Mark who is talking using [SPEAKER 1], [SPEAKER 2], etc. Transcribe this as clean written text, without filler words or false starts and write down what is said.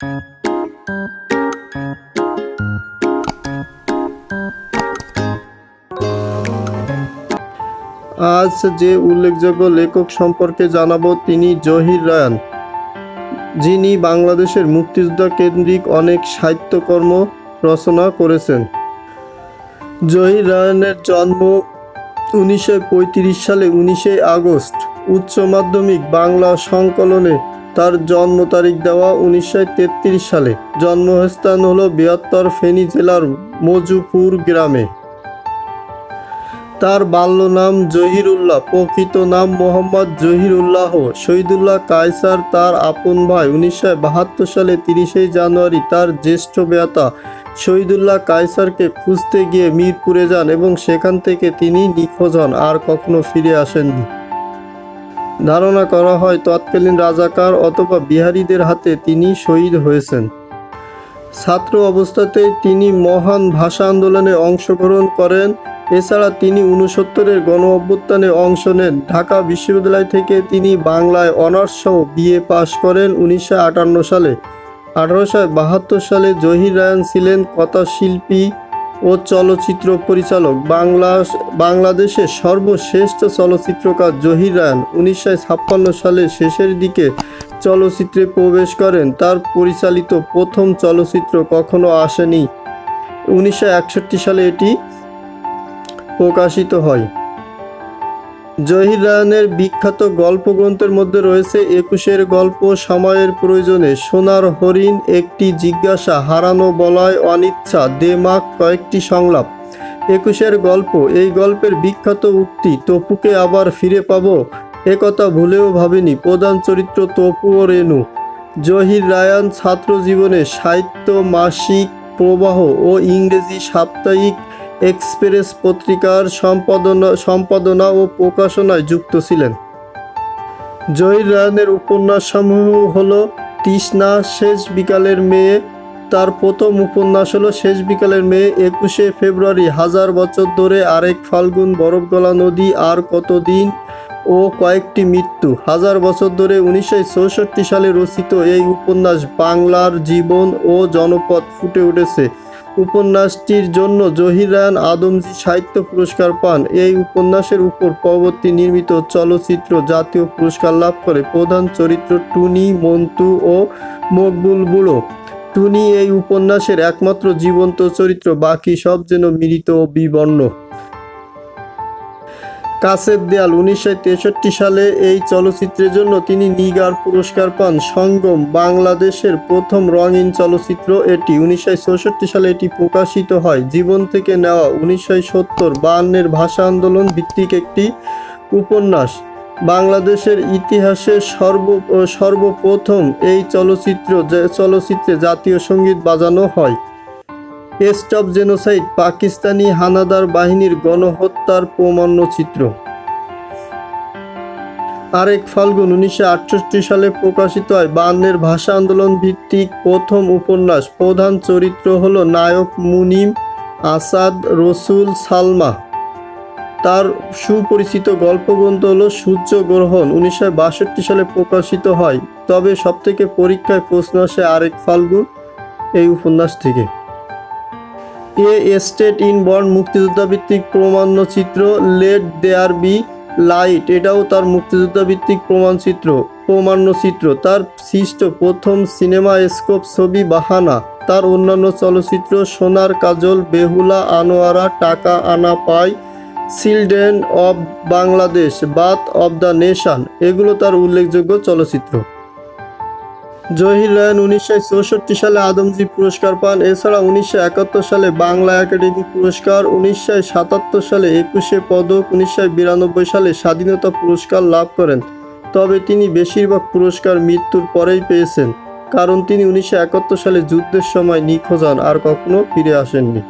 [SPEAKER 1] আজ যে উল্লেখযোগ্য লেখক সম্পর্কে জানাবো তিনি জহির রায়ান, যিনি বাংলাদেশের মুক্তিযুদ্ধ কেন্দ্রিক অনেক সাহিত্যকর্ম রচনা করেছেন। জহির রায়ানের জন্ম 1935 সালে 19 আগস্ট। উচ্চ মাধ্যমিক বাংলা সংকলনে তার জন্ম তারিখ দেওয়া 1933 সালে। জন্মস্থান হলো বৃহত্তর ফেনী জেলার মজুপুর গ্রামে। তার বাল্য নাম জহিরুল্লাহ, প্রকৃত নাম মোহাম্মদ জহিরুল্লাহ শহীদুল্লাহ কায়সার তার আপন ভাই। 1972 সালে 30 জানুয়ারি তার জ্যেষ্ঠ ভ্রাতা শহীদুল্লাহ কায়সারকে খুঁজতে গিয়ে মিরপুরে যান এবং সেখান থেকে তিনি নিখোঁজ হন, আর কখনো ফিরে আসেননি। ধারণা করা হয় তৎকালীন রাজাকার অথবা বিহারীদের হাতে তিনি শহীদ হয়েছেন। ছাত্র অবস্থাতেই তিনি মহান ভাষা আন্দোলনে অংশগ্রহণ করেন। এছাড়া তিনি 69-এর গণ অভ্যুত্থানে অংশ নেন। ঢাকা বিশ্ববিদ্যালয় থেকে তিনি বাংলায় অনার্স সহ বিএ পাশ করেন 1958 সালে। 1872 সালে জহির রায়ান ছিলেন কথাশিল্পী ও চলচ্চিত্র পরিচালক। বাংলাদেশের সর্বশ্রেষ্ঠ চলচ্চিত্রকার জহির রায়ান 1956 সালের শেষের দিকে চলচ্চিত্রে প্রবেশ করেন। তার পরিচালিত প্রথম চলচ্চিত্র কখনো আসেনি। 1961 সালে এটি প্রকাশিত হয়। জহির রায়ানের বিখ্যাত গল্পগ্রন্থের মধ্যে রয়েছে 21-এর গল্প, সময়ের প্রয়োজনে, সোনার হরিণ, একটি জিজ্ঞাসা, হারানো বলয়, অনিচ্ছা, দেমাক, কয়েকটি সংলাপ। 21-এর গল্প, এই গল্পের বিখ্যাত উক্তি, তপুকে আবার ফিরে পাবো একথা ভুলেও ভাবিনি। প্রধান চরিত্র তপু ও রেণু। জহির রায়ান ছাত্র জীবনে সাহিত্য মাসিক প্রবাহ ও ইংরেজি সাপ্তাহিক এক্সপ্রেস পত্রিকার সম্পাদনা ও প্রকাশনায় যুক্ত ছিলেন। জহির রায়ানের উপন্যাসসমূহ হল তৃষ্ণা, শেষ বিকালের মেয়ে। তার প্রথম উপন্যাস হলো শেষ বিকালের মেয়ে, 21শে ফেব্রুয়ারি, হাজার বছর ধরে, আরেক ফাল্গুন, বরফ গলা নদী, আর কতদিন ও কয়েকটি মৃত্যু। হাজার বছর ধরে 1964 সালে রচিত এই উপন্যাস বাংলার জীবন ও জনপদ ফুটে উঠেছে। উপন্যাসটির জন্য জহির রায়ান আদমজী সাহিত্য পুরস্কার পান। এই উপন্যাসের উপর পরবর্তী নির্মিত চলচ্চিত্র জাতীয় পুরস্কার লাভ করে। প্রধান চরিত্র টুনি, মন্টু ও মকবুল বুড়ো। টুনি এই উপন্যাসের একমাত্র জীবন্ত চরিত্র, বাকি সব যেন মৃত ও বিবর্ণ। কাছের দেয়াল 1963 সালে এই চলচ্চিত্রের জন্য তিনি নিগার পুরস্কার পান। সঙ্গম বাংলাদেশের প্রথম রঙিন চলচ্চিত্র এটি। 1964 সালে এটি প্রকাশিত হয়। জীবন থেকে নেওয়া 1970-52-এর ভাষা আন্দোলন ভিত্তিক একটি উপন্যাস। বাংলাদেশের ইতিহাসে সর্বপ্রথম এই চলচ্চিত্রে জাতীয় সঙ্গীত বাজানো হয়। স্টপ জেনোসাইড, পাকিস্তানি হানাদার বাহিনীর গণহত্যার প্রামাণ্যচিত্র। আরেক ফাল্গুন 1968 সালে প্রকাশিত হয়। 52-এর ভাষা আন্দোলন ভিত্তিক প্রথম উপন্যাস। প্রধান চরিত্র হল নায়ক মুনিম, আসাদ, রসুল, সালমা। তার সুপরিচিত গল্পগ্রন্থ হল সূর্যগ্রহণ, 1962 সালে প্রকাশিত হয়। তবে সবথেকে পরীক্ষায় প্রশ্ন আসে আরেক ফাল্গুন এই উপন্যাস থেকে। এ স্টেট ইন বন্ড মুক্তিযুদ্ধভিত্তিক প্রামাণ্যচিত্র। লেট দেয়ার বি লাইট, এটাও তার মুক্তিযুদ্ধভিত্তিক প্রামাণ্যচিত্র। তার সৃষ্ট প্রথম সিনেমাস্কোপ ছবি বাহানা। তার অন্যান্য চলচ্চিত্র সোনার কাজল, Behula, Anwara, Taka Ana Pai, children of Bangladesh, birth of the nation, এগুলো তার উল্লেখযোগ্য চলচ্চিত্র। জহির রায়ান 1964 সালে আদমজী পুরস্কার পান। এছাড়া 1971 সালে বাংলা একাডেমি পুরস্কার, 1977 সালে 21শে পদক, 1992 সালে স্বাধীনতা পুরস্কার লাভ করেন। তবে তিনি বেশিরভাগ পুরস্কার মৃত্যুর পরেই পেয়েছেন, কারণ তিনি 1971 সালে যুদ্ধের সময় নিখোঁজ হন, আর কখনো ফিরে আসেননি।